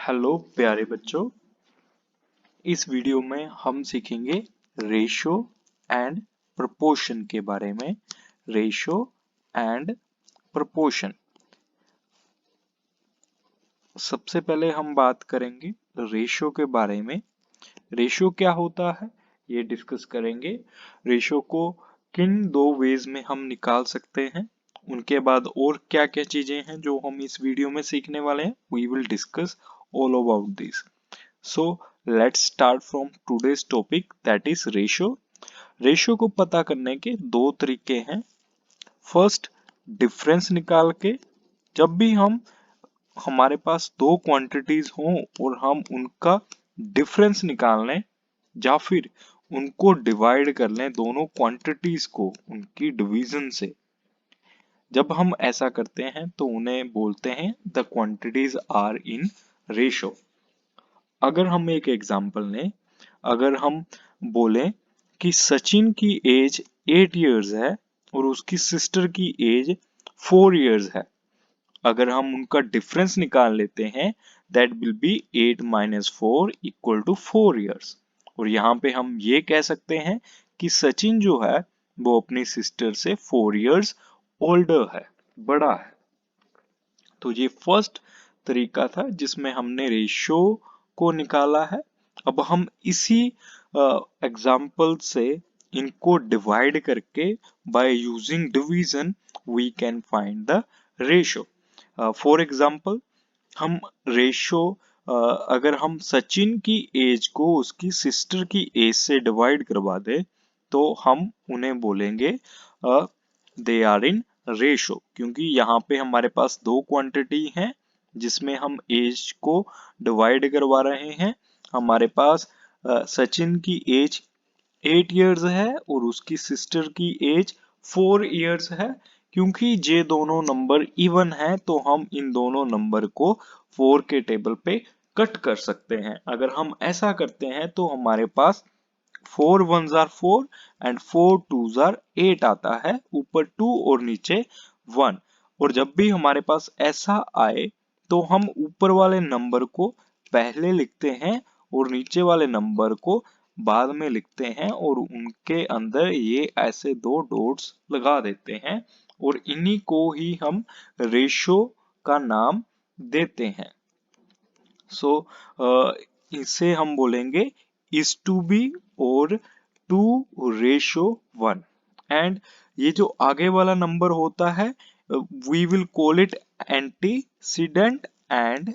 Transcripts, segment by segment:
Hello प्यारे बच्चों, इस वीडियो में हम सीखेंगे रेशो एंड प्रोपोर्शन के बारे में। Ratio and proportion. सबसे पहले हम बात करेंगे रेशो के बारे में। रेशो क्या होता है ये डिस्कस करेंगे। रेशो को किन दो वेज में हम निकाल सकते हैं, उनके बाद और क्या क्या चीजें हैं जो हम इस वीडियो में सीखने वाले हैं, we will discuss all about this. So let's start from today's topic, that is ratio. Ratio को पता करने के दो तरीके हैं। फर्स्ट, डिफरेंस निकाल के। जब भी हमारे पास दो क्वांटिटीज हों और हम उनका डिफरेंस निकाल लें या फिर उनको डिवाइड कर लें, दोनों क्वांटिटीज को उनकी डिवीजन से, जब हम ऐसा करते हैं तो उन्हें बोलते हैं the quantities are in ratio. अगर हम एक एग्जांपल लें, अगर हम बोलें कि सचिन की एज 8 इयर्स है और उसकी सिस्टर की एज 4 इयर्स है, अगर हम उनका डिफरेंस निकाल लेते हैं, that will be 8 minus 4 equal to 4 years. और यहाँ पे हम ये कह सकते हैं कि सचिन जो है वो अपनी सिस्टर से 4 इयर्स ओल्डर है, बड़ा है। तो ये फर्स्ट तरीका था जिसमें हमने रेशियो को निकाला है। अब हम इसी एग्जाम्पल से इनको डिवाइड करके by using division we can find the ratio. For example, हम रेशियो, अगर हम सचिन की एज को उसकी सिस्टर की एज से डिवाइड करवा दे तो हम उन्हें बोलेंगे दे आर इन रेशो, क्योंकि यहाँ पे हमारे पास दो क्वांटिटी हैं जिसमें हम एज को डिवाइड करवा रहे हैं। हमारे पास सचिन की एज 8 इयर्स है और उसकी सिस्टर की एज 4 इयर्स है। क्योंकि ये दोनों नंबर इवन है तो हम इन दोनों नंबर को 4 के टेबल पे कट कर सकते हैं। अगर हम ऐसा करते हैं तो हमारे पास 4 ones are 4 and 4 twos are 8 आता है, ऊपर 2 और नीचे 1। और जब भी हमारे पास ऐसा आए तो हम ऊपर वाले नंबर को पहले लिखते हैं और नीचे वाले नंबर को बाद में लिखते हैं और उनके अंदर ये ऐसे दो डॉट्स लगा देते हैं और इन्हीं को ही हम रेशो का नाम देते हैं। सो इसे हम बोलेंगे इज टू बी और 2:1। एंड ये जो आगे वाला नंबर होता है, we will call it antecedent, and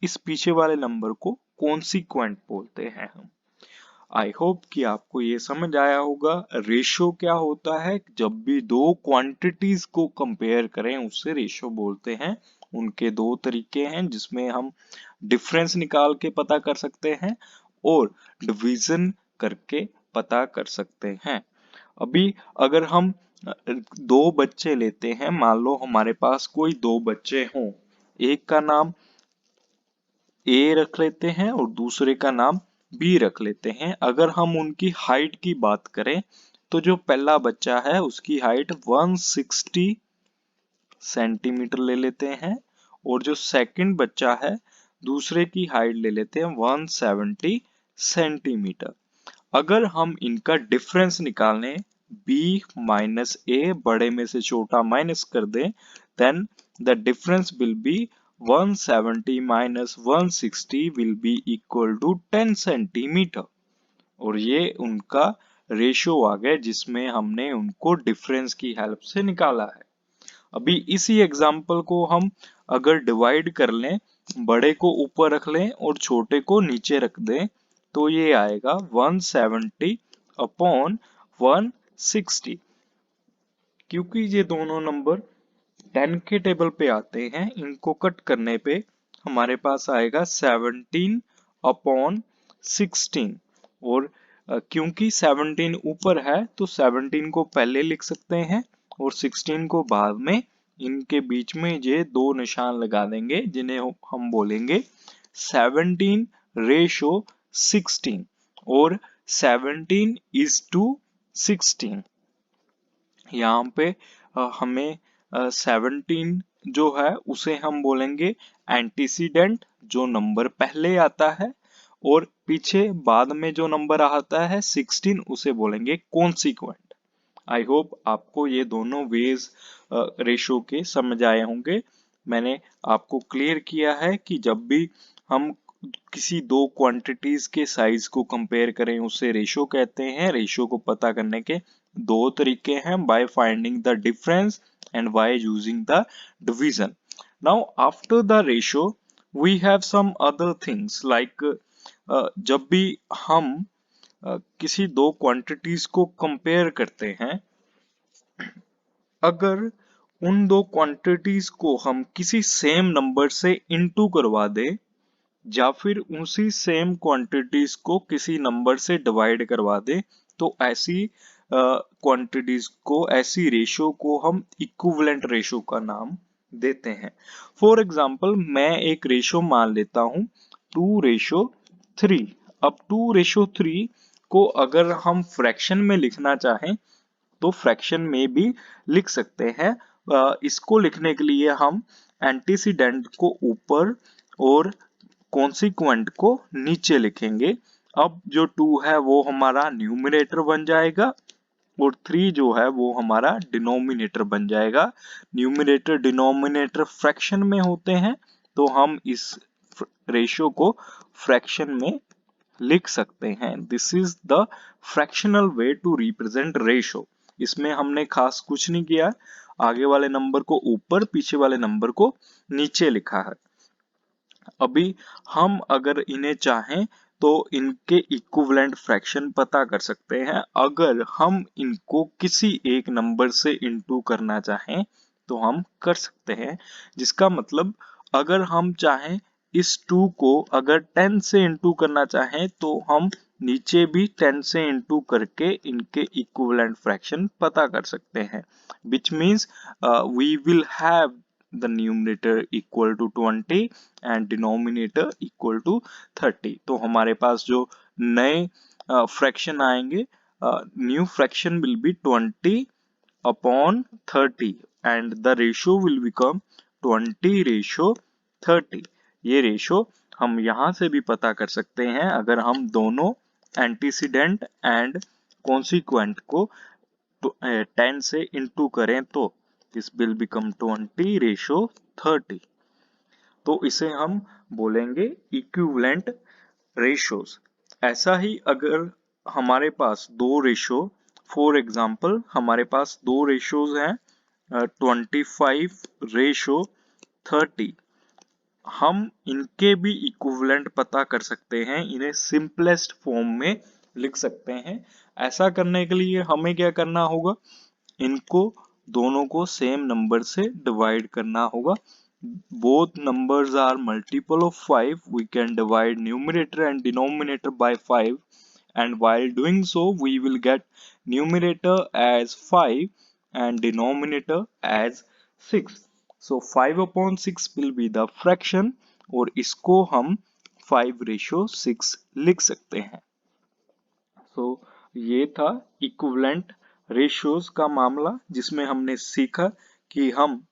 इस पीछे वाले नंबर को कॉन्सिक्वेंट बोलते हैं हम। आई होप कि आपको ये समझ आया होगा रेशियो क्या होता है। जब भी दो क्वांटिटीज को कंपेयर करें उससे रेशियो बोलते हैं। उनके दो तरीके हैं जिसमें हम डिफरेंस निकाल के पता कर सकते हैं और डिवीजन करके पता कर सकते हैं। अभी अगर हम दो बच्चे लेते हैं, मान लो हमारे पास कोई दो बच्चे हों, एक का नाम ए रख लेते हैं और दूसरे का नाम बी रख लेते हैं। अगर हम उनकी हाइट की बात करें तो जो पहला बच्चा है उसकी हाइट 160 सेंटीमीटर ले लेते हैं और जो सेकंड बच्चा है दूसरे की हाइट ले लेते हैं 170 सेंटीमीटर। अगर हम इनका डिफरेंस निकालें, b माइनस ए, बड़े में से छोटा माइनस कर दें, then the difference will be 170 minus 160 will be equal to 10 centimetre. और ये उनका रेशियो आ गया जिसमें हमने उनको डिफरेंस की हेल्प से निकाला है। अभी इसी एग्जाम्पल को हम अगर डिवाइड कर लें, बड़े को ऊपर रख लें और छोटे को नीचे रख दें, तो ये आएगा 170 अपॉन 160। क्योंकि ये दोनों नंबर 10 के टेबल पे आते हैं, इनको कट करने पे हमारे पास आएगा 17 अपॉन 16। और क्योंकि 17 ऊपर है तो 17 को पहले लिख सकते हैं और 16 को बाद में। इनके बीच में ये दो निशान लगा देंगे जिन्हें हम बोलेंगे 17 रेशो 16 और 17 इज टू 16। यहाँ पे हमें 17 जो है उसे हम बोलेंगे एंटीसीडेंट, जो नंबर पहले आता है, और पीछे बाद में जो नंबर आता है 16 उसे बोलेंगे कॉन्सिक्वेंट। आई होप आपको ये दोनों वेज रेशो के समझ आए होंगे। मैंने आपको क्लियर किया है कि जब भी हम किसी दो क्वांटिटीज के साइज को कंपेयर करें उसे रेशो कहते हैं। रेशो को पता करने के दो तरीके हैं, by finding the difference and by using the division. Now after the ratio we have some other things like जब भी हम किसी दो क्वांटिटीज को कंपेयर करते हैं, अगर उन दो क्वांटिटीज को हम किसी सेम नंबर से इनटू करवा दें या फिर उसी सेम क्वांटिटीज को किसी नंबर से डिवाइड करवा दें, तो ऐसी क्वांटिटीज को, ऐसी रेशो को हम इक्विवेलेंट रेशो का नाम देते हैं। फॉर एग्जाम्पल मैं एक रेशो मान लेता हूं 2:3। अब 2:3 को अगर हम फ्रैक्शन में लिखना चाहें तो फ्रैक्शन में भी लिख सकते हैं। इसको लिखने के लिए हम एंटीसीडेंट को ऊपर और कॉन्सिक्वेंट को नीचे लिखेंगे। अब जो 2 है वो हमारा न्यूमरेटर बन जाएगा और 3 जो है वो हमारा डिनोमिनेटर बन जाएगा। न्यूमरेटर डिनोमिनेटर फ्रैक्शन में होते हैं, तो हम इस रेशियो को फ्रैक्शन में लिख सकते हैं। This is the fractional way to represent ratio. इसमें हमने खास कुछ नहीं किया, आगे वाले नंबर को ऊपर, पीछे वाले नंबर को नीचे लिखा है। अभी हम अगर इन्हें चाहें तो इनके इक्विवेलेंट फ्रैक्शन पता कर सकते हैं। अगर हम इनको किसी एक नंबर से इनटू करना चाहें तो हम कर सकते हैं, जिसका मतलब अगर हम चाहें इस 2 को अगर 10 से इनटू करना चाहें तो हम नीचे भी 10 से इनटू करके इनके इक्विवेलेंट फ्रैक्शन पता कर सकते हैं, which means we will have the numerator equal to 20 and denominator equal to 30। तो हमारे पास जो नए फ्रैक्शन आएंगे, new fraction will be 20/30 and the ratio will become 20:30। ये रेशो हम यहाँ से भी पता कर सकते हैं अगर हम दोनों एंटीसीडेंट एंड कॉन्सिक्वेंट को 10 से इनटू करें तो दिस विल बिकम 20:30। तो इसे हम बोलेंगे इक्विवेलेंट रेशोज। ऐसा ही अगर हमारे पास दो रेशो, फॉर एग्जांपल हमारे पास दो रेशोज हैं 25:30, हम इनके भी इक्विवेलेंट पता कर सकते हैं, इन्हें सिंपलेस्ट फॉर्म में लिख सकते हैं। ऐसा करने के लिए हमें क्या करना होगा, इनको दोनों को सेम नंबर से डिवाइड करना होगा। Both numbers are multiple of 5. We can divide numerator and denominator by 5, and while doing so we will get numerator as 5 and denominator as 6. So 5/6 will be the fraction और इसको हम 5:6 लिख सकते हैं। So ये था इक्विवेलेंट रेशियोज का मामला, जिसमें हमने सीखा कि हम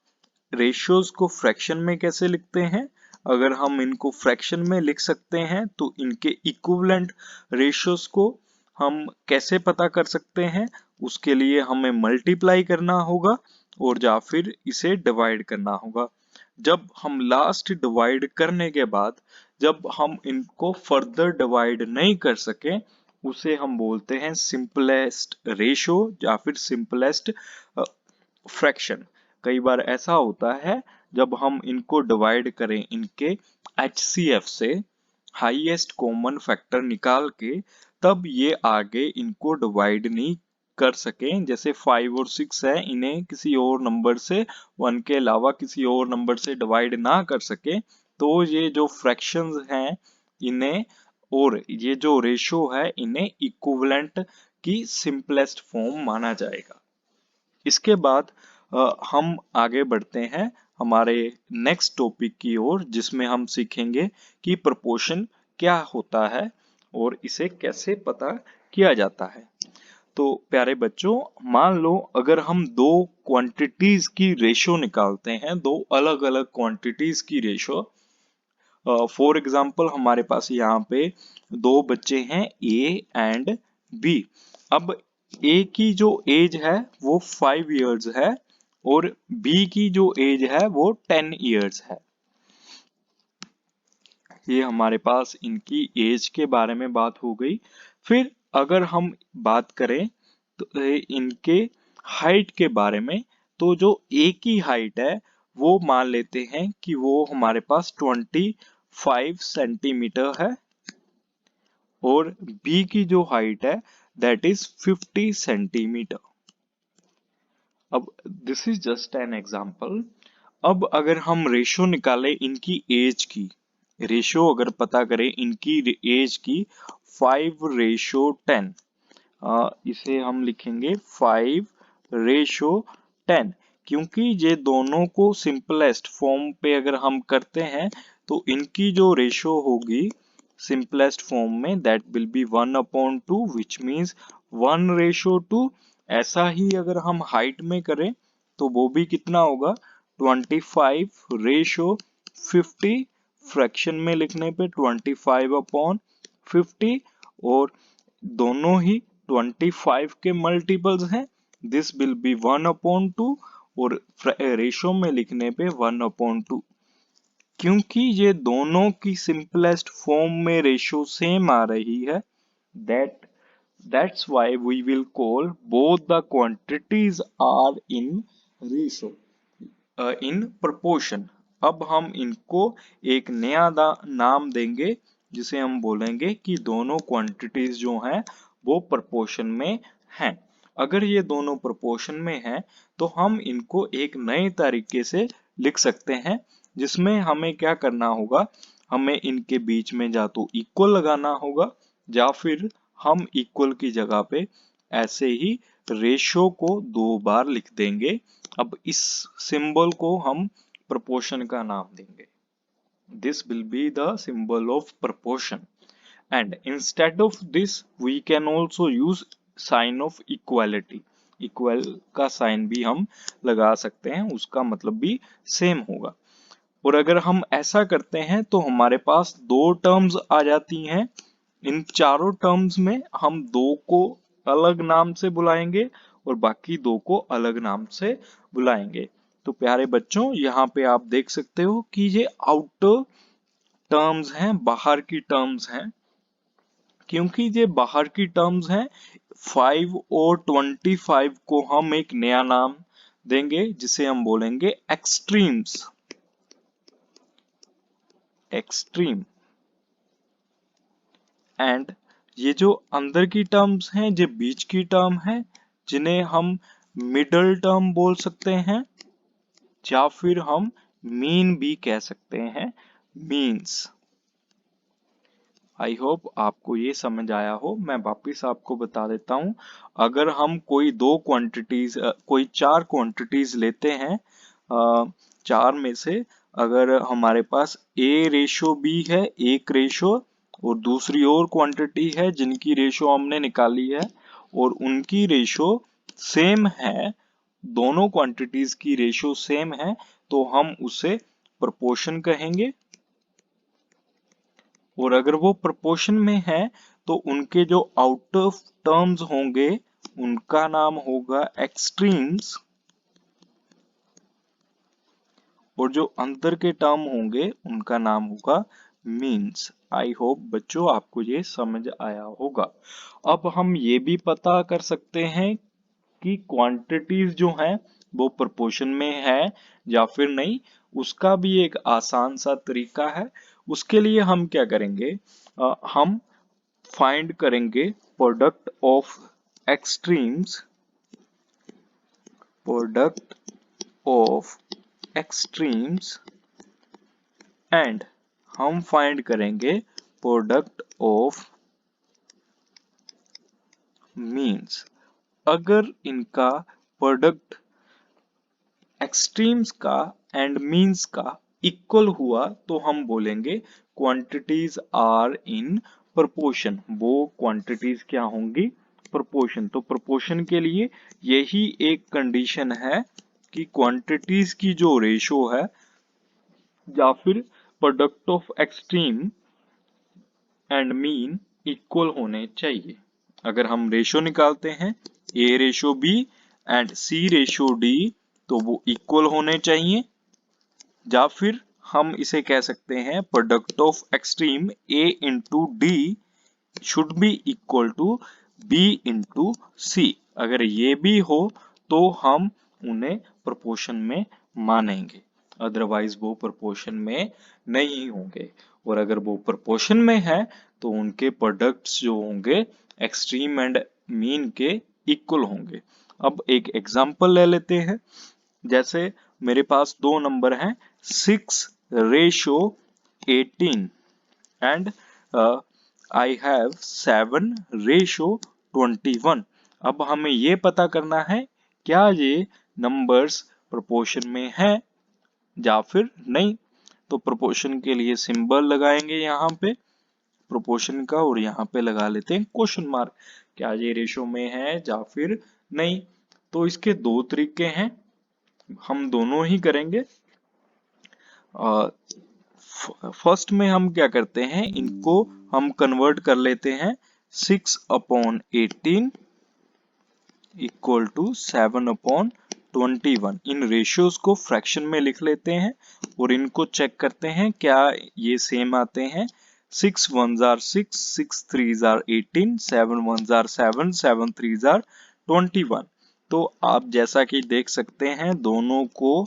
रेशियोज को फ्रैक्शन में कैसे लिखते हैं। अगर हम इनको फ्रैक्शन में लिख सकते हैं तो इनके इक्विवेलेंट रेशियोज को हम कैसे पता कर सकते हैं, उसके लिए हमें मल्टीप्लाई करना होगा और या फिर इसे डिवाइड करना होगा। जब हम लास्ट डिवाइड करने के बाद जब हम इनको फर्दर डिवाइड नहीं कर सके, उसे हम बोलते हैं सिंपलेस्ट रेशियो या फिर सिंपलेस्ट फ्रैक्शन। कई बार ऐसा होता है जब हम इनको डिवाइड करें इनके HCF से, हाईएस्ट कॉमन फैक्टर निकाल के, तब ये आगे इनको डिवाइड नहीं कर सके। जैसे 5 और 6 है, इन्हें किसी और नंबर से 1 के अलावा किसी और नंबर से डिवाइड ना कर सके, तो ये जो फ्रैक्शंस हैं इन्हें, और ये जो रेशो है इन्हें इक्विवेलेंट की सिंपलेस्ट फॉर्म माना जाएगा। इसके बाद हम आगे बढ़ते हैं हमारे नेक्स्ट टॉपिक की ओर, जिसमें हम सीखेंगे कि प्रोपोर्शन क्या होता है और इसे कैसे पता किया जाता है। तो प्यारे बच्चों, मान लो अगर हम दो क्वांटिटीज की रेशो निकालते हैं, दो अलग अलग क्वांटिटीज की रेशो। फॉर एग्जाम्पल हमारे पास यहाँ पे दो बच्चे हैं ए एंड बी। अब ए की जो एज है वो 5 इयर्स है और बी की जो एज है वो 10 इयर्स है। ये हमारे पास इनकी एज के बारे में बात हो गई। फिर अगर हम बात करें तो इनके हाइट के बारे में, तो जो ए की हाइट है वो मान लेते हैं कि वो हमारे पास 25 सेंटीमीटर है और बी की जो हाइट है दैट इज 50 सेंटीमीटर। अब this is just an example. अब अगर हम रेशो निकालें इनकी एज की, रेशो अगर पता करें इनकी एज की 5:10, इसे हम लिखेंगे 5:10, क्योंकि ये दोनों को सिंपलेस्ट फॉर्म पे अगर हम करते हैं तो इनकी जो रेशो होगी सिंपलेस्ट फॉर्म में that will B 1/2 which means 1:2। ऐसा ही अगर हम हाइट में करें तो वो भी कितना होगा 25:50, फ्रैक्शन में लिखने पे 25/50, और दोनों ही 25 के मल्टीपल्स हैं, दिस विल बी 1/2 और रेशो में लिखने पे 1/2। क्योंकि ये दोनों की सिंपलेस्ट फॉर्म में रेशो सेम आ रही है, that's why we will call both the quantities are in ratio, in proportion। अब हम इनको एक नया नाम देंगे जिसे हम बोलेंगे कि दोनों क्वांटिटीज जो हैं वो प्रोपोर्शन में हैं। अगर ये दोनों प्रोपोर्शन में हैं तो हम इनको एक नए तरीके से लिख सकते हैं, जिसमें हमें क्या करना होगा, हमें इनके बीच में या तो इक्वल लगाना होगा या फिर हम इक्वल की जगह पे ऐसे ही रेशो को 2 बार लिख देंगे। अब इस सिंबल को हम प्रोपोर्शन का नाम देंगे। This will be the symbol of proportion and instead of this we can also use sign of equality. Equal का साइन भी हम लगा सकते हैं, उसका मतलब भी सेम होगा। और अगर हम ऐसा करते हैं तो हमारे पास दो टर्म्स आ जाती हैं। इन चारों टर्म्स में हम दो को अलग नाम से बुलाएंगे और बाकी दो को अलग नाम से बुलाएंगे। तो प्यारे बच्चों, यहाँ पे आप देख सकते हो कि ये आउटर टर्म्स हैं, बाहर की टर्म्स हैं। क्योंकि ये बाहर की टर्म्स हैं, 5 और 25 को हम एक नया नाम देंगे जिसे हम बोलेंगे एक्सट्रीम्स। एक्सट्रीम। एंड ये जो अंदर की टर्म्स हैं, ये बीच की टर्म है, जिन्हें हम मिडल टर्म बोल सकते हैं या फिर हम मीन भी कह सकते हैं, मीन्स। आई होप आपको ये समझ आया हो। मैं वापिस आपको बता देता हूँ, अगर हम कोई दो क्वांटिटीज, कोई चार क्वांटिटीज लेते हैं, चार में से अगर हमारे पास ए रेशो बी है, एक रेशो, और दूसरी और क्वांटिटी है जिनकी रेशो हमने निकाली है और उनकी रेशो सेम है, दोनों क्वांटिटीज की रेशो सेम है, तो हम उसे प्रोपोर्शन कहेंगे। और अगर वो प्रोपोर्शन में है तो उनके जो आउटर टर्म्स होंगे उनका नाम होगा एक्सट्रीम्स, और जो अंदर के टर्म होंगे उनका नाम होगा मीन्स। आई होप बच्चों आपको ये समझ आया होगा। अब हम ये भी पता कर सकते हैं कि क्वांटिटीज जो हैं वो प्रोपोर्शन में है या फिर नहीं, उसका भी एक आसान सा तरीका है। उसके लिए हम क्या करेंगे, हम फाइंड करेंगे product of extremes, product of extremes, and हम फाइंड करेंगे प्रोडक्ट ऑफ मीन्स। अगर इनका प्रोडक्ट एक्सट्रीम्स का एंड मीन्स का इक्वल हुआ तो हम बोलेंगे क्वांटिटीज आर इन प्रोपोर्शन। वो क्वांटिटीज क्या होंगी, प्रोपोर्शन। तो प्रोपोर्शन के लिए यही एक कंडीशन है कि क्वांटिटीज की जो रेशो है या फिर product of extreme and mean equal होने चाहिए। अगर हम रेशो निकालते हैं A ratio B and C ratio D, तो वो इक्वल होने चाहिए। या फिर हम इसे कह सकते हैं product of extreme A into D should be equal to B into C. अगर ये भी हो तो हम उन्हें प्रोपोर्शन में मानेंगे, अदरवाइज वो प्रोपोर्शन में नहीं होंगे। और अगर वो प्रोपोर्शन में है तो उनके प्रोडक्ट्स जो होंगे एक्सट्रीम एंड मीन के इक्वल होंगे। अब एक एग्जांपल ले लेते हैं। जैसे मेरे पास दो नंबर हैं 6:18 एंड I have 7:21। अब हमें ये पता करना है क्या ये नंबर्स प्रोपोर्शन में है या फिर नहीं। तो प्रोपोर्शन के लिए सिंबल लगाएंगे यहाँ पे प्रोपोर्शन का, और यहाँ पे लगा लेते हैं क्वेश्चन मार्क, क्या ये रेशो में है या फिर नहीं। तो इसके दो तरीके हैं, हम दोनों ही करेंगे। फर्स्ट में हम क्या करते हैं, इनको हम कन्वर्ट कर लेते हैं 6/18 इक्वल टू 7/21। इन रेशियोज को फ्रैक्शन में लिख लेते हैं और इनको चेक करते हैं क्या ये सेम आते हैं। 6 1s are 6, 6 3s are 18, 7 1s are 7, 7 3s are 21। तो आप जैसा कि देख सकते हैं दोनों को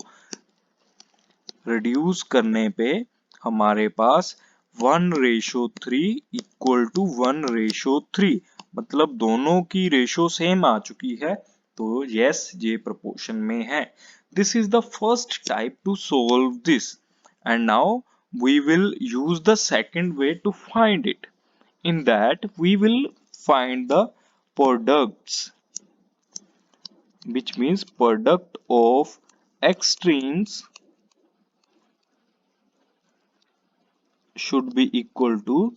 रिड्यूस करने पे हमारे पास 1:3 इक्वल टू 1:3, मतलब दोनों की रेशो सेम आ चुकी है। तो यस, ये प्रोपोर्शन में है। This is the first type two solve this, and now we will use the second way to find it. In that we will find the products, which means product of extremes should be equal to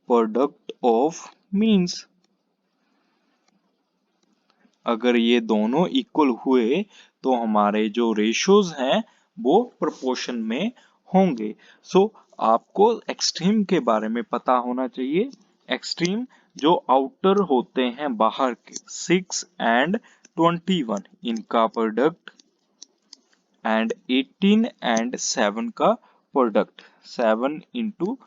product of means। अगर ये दोनों equal हुए तो हमारे जो ratios हैं वो proportion में होंगे। सो आपको एक्सट्रीम के बारे में पता होना चाहिए। एक्सट्रीम जो आउटर होते हैं बाहर के 6 एंड 21, इनका प्रोडक्ट, एंड 18 एंड 7 का प्रोडक्ट, 7 इंटू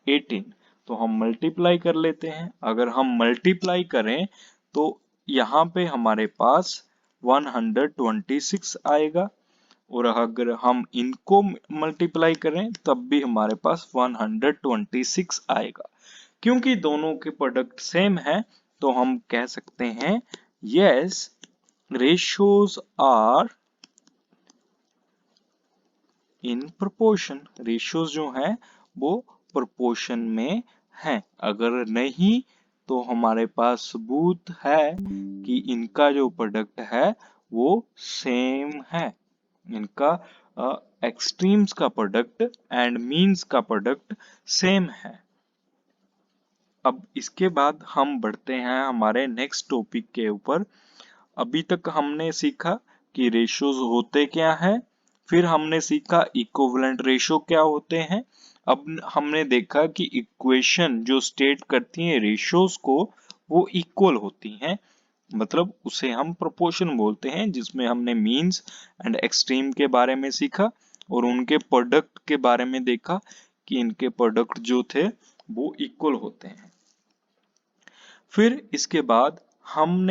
18। तो हम मल्टीप्लाई कर लेते हैं। अगर हम मल्टीप्लाई करें तो यहाँ पे हमारे पास 126 आएगा, और अगर हम इनको मल्टीप्लाई करें तब भी हमारे पास 126 आएगा। क्योंकि दोनों के प्रोडक्ट सेम है तो हम कह सकते हैं yes, ratios are in proportion. Ratios जो हैं वो प्रोपोर्शन में हैं। अगर नहीं तो हमारे पास सबूत है कि इनका जो प्रोडक्ट है वो सेम है। इनका एक्सट्रीम्स का प्रोडक्ट एंड मीन्स का प्रोडक्ट सेम है। अब इसके बाद हम बढ़ते हैं हमारे नेक्स्ट टॉपिक के ऊपर। अभी तक हमने सीखा कि रेशियोज होते क्या है, फिर हमने सीखा इक्विवेलेंट रेशियो क्या होते हैं। अब हमने देखा कि इक्वेशन जो स्टेट करती है रेशियोज को वो इक्वल होती हैं, मतलब उसे हम प्रोपोर्शन बोलते हैं, जिसमें हमने मीन्स एंड एक्सट्रीम के बारे में सीखा और उनके प्रोडक्ट के बारे में देखा कि इनके प्रोडक्ट जो थे वो इक्वल होते हैं। फिर इसके बाद हम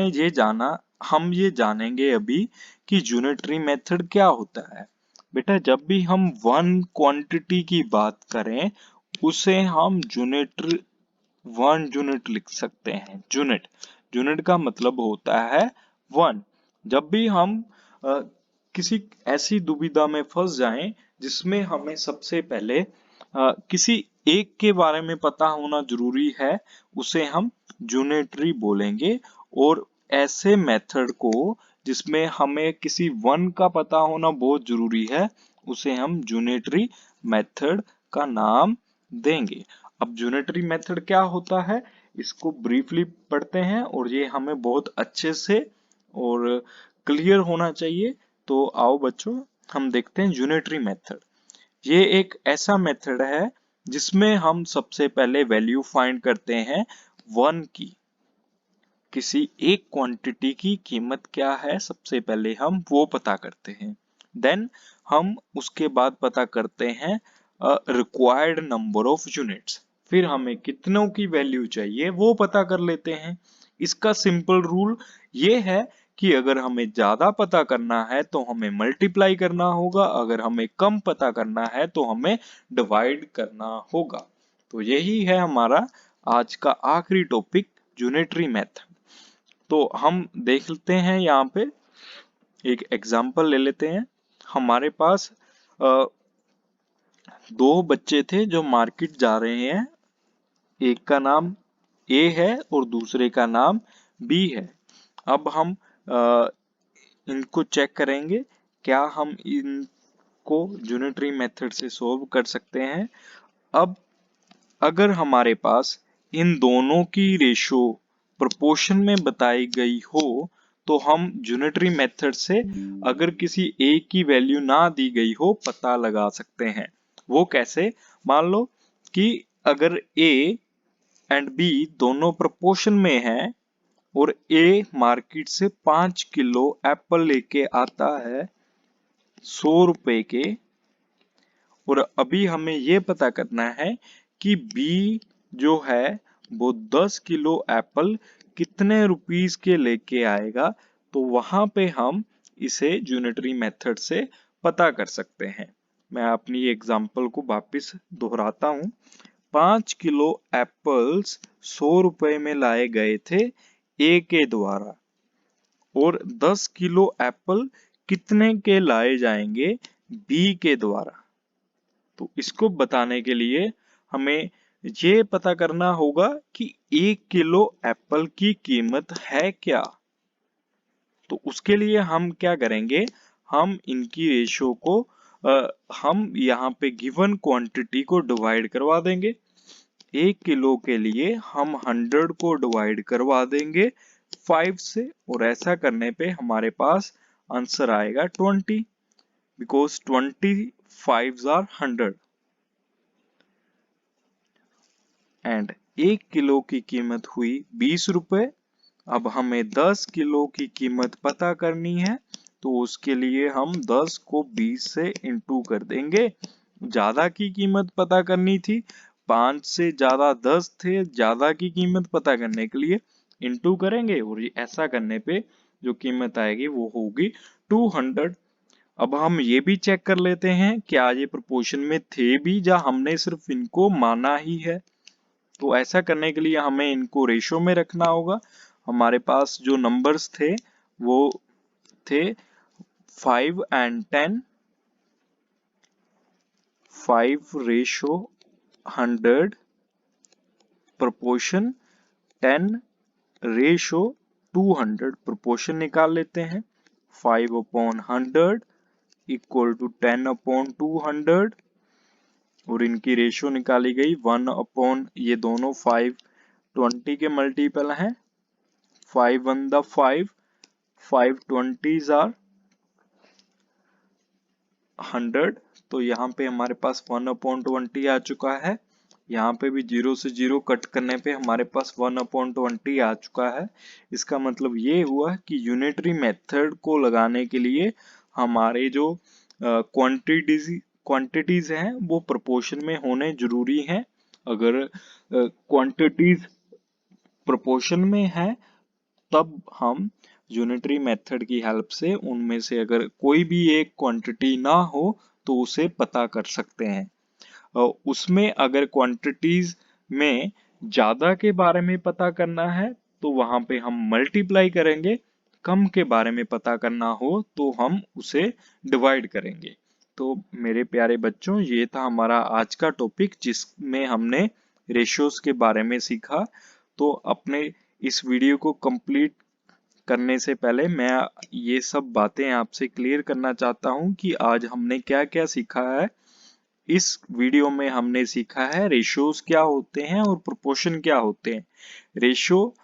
ये जानेंगे अभी कि यूनिटरी मेथड क्या होता है। बेटा, जब भी हम वन क्वांटिटी की बात करें उसे हम वन यूनिट लिख सकते हैं। यूनिट का मतलब होता है वन। जब भी हम किसी ऐसी दुविधा में फंस जाएं जिसमें हमें सबसे पहले किसी एक के बारे में पता होना जरूरी है, उसे हम यूनिटरी बोलेंगे। और ऐसे मेथड को जिसमें हमें किसी वन का पता होना बहुत जरूरी है, उसे हम यूनिटरी मेथड का नाम देंगे। अब यूनिटरी मेथड क्या होता है? इसको ब्रीफली पढ़ते हैं और ये हमें बहुत अच्छे से और क्लियर होना चाहिए। तो आओ बच्चों, हम देखते हैं यूनिटरी मेथड। ये एक ऐसा मेथड है जिसमें हम सबसे पहले वैल्यू फाइंड करते हैं वन की। किसी एक क्वांटिटी की कीमत क्या है, सबसे पहले हम वो पता करते हैं। देन हम उसके बाद पता करते हैं रिक्वायर्ड नंबर ऑफ यूनिट्स। फिर हमें कितनों की वैल्यू चाहिए वो पता कर लेते हैं। इसका सिंपल रूल ये है कि अगर हमें ज्यादा पता करना है तो हमें मल्टीप्लाई करना होगा, अगर हमें कम पता करना है तो हमें डिवाइड करना होगा। तो यही है हमारा आज का आखिरी टॉपिक, यूनिटरी मेथड। तो हम देख लेते हैं, यहाँ पे एक एग्जाम्पल ले लेते हैं। हमारे पास दो बच्चे थे जो मार्केट जा रहे हैं। एक का नाम ए है और दूसरे का नाम बी है। अब हम इनको चेक करेंगे, क्या हम इनको यूनिटरी मेथड से सोल्व कर सकते हैं। अब अगर हमारे पास इन दोनों की रेशो प्रोपोर्शन में बताई गई हो तो हम यूनिटरी मेथड से अगर किसी ए की वैल्यू ना दी गई हो पता लगा सकते हैं। वो कैसे? मान लो कि अगर ए एंड बी दोनों प्रोपोर्शन में है और ए मार्केट से 5 किलो एप्पल लेके आता है 100 रुपए के, और अभी हमें ये पता करना है कि बी जो है वो 10 किलो एप्पल कितने रुपीस के लेके आएगा। तो वहां पे हम इसे यूनिटरी मेथड से पता कर सकते हैं। मैं अपनी एग्जांपल को वापस दोहराता हूँ। 5 किलो एप्पल्स 100 रुपए में लाए गए थे ए के द्वारा, और 10 किलो एप्पल कितने के लाए जाएंगे बी के द्वारा। तो इसको बताने के लिए हमें ये पता करना होगा कि 1 किलो एप्पल की कीमत है क्या। तो उसके लिए हम क्या करेंगे, हम इनकी रेशो को हम यहाँ पे गिवन क्वांटिटी को डिवाइड करवा देंगे। 1 किलो के लिए हम 100 को डिवाइड करवा देंगे 5 से, और ऐसा करने पे हमारे पास आंसर आएगा 20, because 20 5s are 100 and 1 kilo की कीमत हुई 20 रुपए। अब हमें 10 किलो की कीमत पता करनी है, तो उसके लिए हम 10 को 20 से इंटू कर देंगे। ज्यादा की कीमत पता करनी थी, 5 से ज्यादा 10 थे, ज्यादा की कीमत पता करने के लिए इंटू करेंगे, और ऐसा करने पे जो कीमत आएगी वो होगी 200। अब हम ये भी चेक कर लेते हैं क्या ये प्रोपोर्शन में थे भी, या हमने सिर्फ इनको माना ही है। तो ऐसा करने के लिए हमें इनको रेशो में रखना होगा। हमारे पास जो नंबर्स थे वो थे 5 and 10, 5 ratio 100 proportion 10 ratio 200। Proportion निकाल लेते हैं। 5/100 इक्वल टू 10/200, और इनकी रेशियो निकाली गई 1 ये दोनों 5 20 के मल्टीपल हैं। 5 1 the 5, 5 20s are 100। तो यहाँ पे हमारे पास 1/20 आ चुका है। यहाँ पे भी 0 से 0 कट करने पे हमारे पास 1/20 आ चुका है। इसका मतलब ये हुआ कि यूनिटरी मेथड को लगाने के लिए हमारे जो क्वांटिटीज हैं वो प्रोपोर्शन में होने जरूरी हैं। अगर क्वांटिटीज प्रोपोर्शन में है तब हम यूनिटरी मेथड की हेल्प से उनमें से अगर कोई भी एक क्वांटिटी ना हो तो उसे पता कर सकते हैं। उसमें अगर क्वांटिटीज में ज्यादा के बारे में पता करना है तो वहां पे हम मल्टीप्लाई करेंगे, कम के बारे में पता करना हो तो हम उसे डिवाइड करेंगे। तो मेरे प्यारे बच्चों, ये था हमारा आज का टॉपिक जिसमें हमने रेशियोज के बारे में सीखा। तो अपने इस वीडियो को कंप्लीट करने से पहले मैं ये सब बातें आपसे क्लियर करना चाहता हूँ कि आज हमने क्या क्या सीखा है। इस वीडियो में हमने सीखा है रेशियोज क्या होते हैं और प्रोपोर्शन क्या होते हैं। रेशियो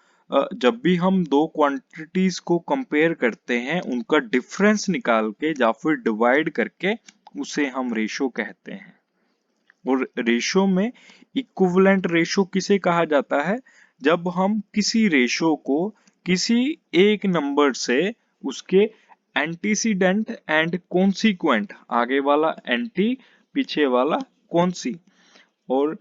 जब भी हम दो क्वांटिटीज को कंपेयर करते हैं उनका डिफरेंस निकाल के या फिर डिवाइड करके उसे हम रेशियो कहते हैं। और रेशियो में इक्विवेलेंट रेशियो किसे कहा जाता है? जब हम किसी रेशियो को किसी एक नंबर से उसके एंटीसीडेंट एंड कॉन्सिक्वेंट, आगे वाला एंटी पीछे वाला कौनसी, और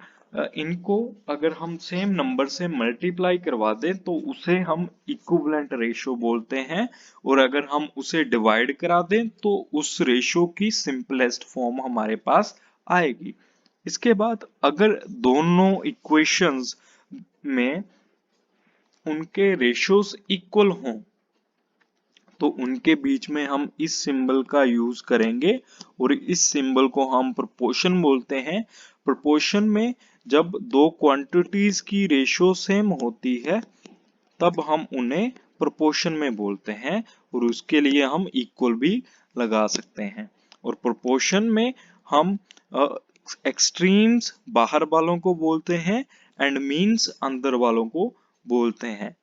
इनको अगर हम सेम नंबर से मल्टीप्लाई करवा दें तो उसे हम इक्विवेलेंट रेशियो बोलते हैं। और अगर हम उसे डिवाइड करा दें तो उस रेशियो की सिंपलेस्ट फॉर्म हमारे पास आएगी। इसके बाद अगर दोनों इक्वेशंस में उनके रेशियोज इक्वल हों तो उनके बीच में हम इस सिंबल का यूज करेंगे और इस सिंबल को हम प्रोपोर्शन बोलते हैं। प्रोपोर्शन में जब दो क्वांटिटीज की रेशियो सेम होती है तब हम उन्हें प्रोपोर्शन में बोलते हैं और उसके लिए हम इक्वल भी लगा सकते हैं। और प्रोपोर्शन में हम एक्सट्रीम्स बाहर वालों को बोलते हैं एंड मीन्स अंदर वालों को बोलते हैं।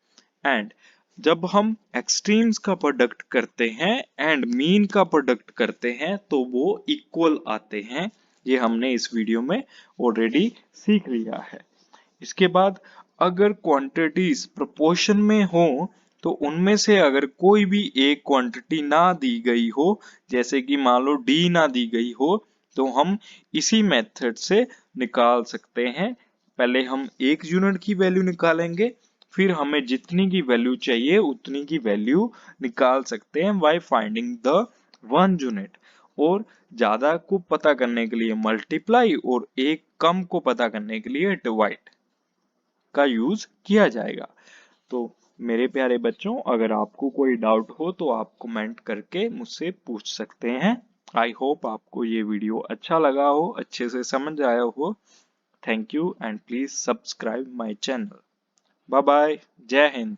एंड जब हम एक्सट्रीम्स का प्रोडक्ट करते हैं एंड मीन का प्रोडक्ट करते हैं तो वो इक्वल आते हैं। ये हमने इस वीडियो में ऑलरेडी सीख लिया है। इसके बाद अगर क्वांटिटीज प्रोपोर्शन में हो तो उनमें से अगर कोई भी एक क्वांटिटी ना दी गई हो, जैसे कि मान लो डी ना दी गई हो, तो हम इसी मेथड से निकाल सकते हैं। पहले हम एक यूनिट की वैल्यू निकालेंगे, फिर हमें जितनी की वैल्यू चाहिए उतनी की वैल्यू निकाल सकते हैं by finding the one unit. और ज्यादा को पता करने के लिए मल्टीप्लाई और एक कम को पता करने के लिए डिवाइड का यूज किया जाएगा। तो मेरे प्यारे बच्चों, अगर आपको कोई डाउट हो तो आप कमेंट करके मुझसे पूछ सकते हैं। आई होप आपको ये वीडियो अच्छा लगा हो, अच्छे से समझ आया हो। Thank you and please subscribe my channel. Bye bye, जय हिंद।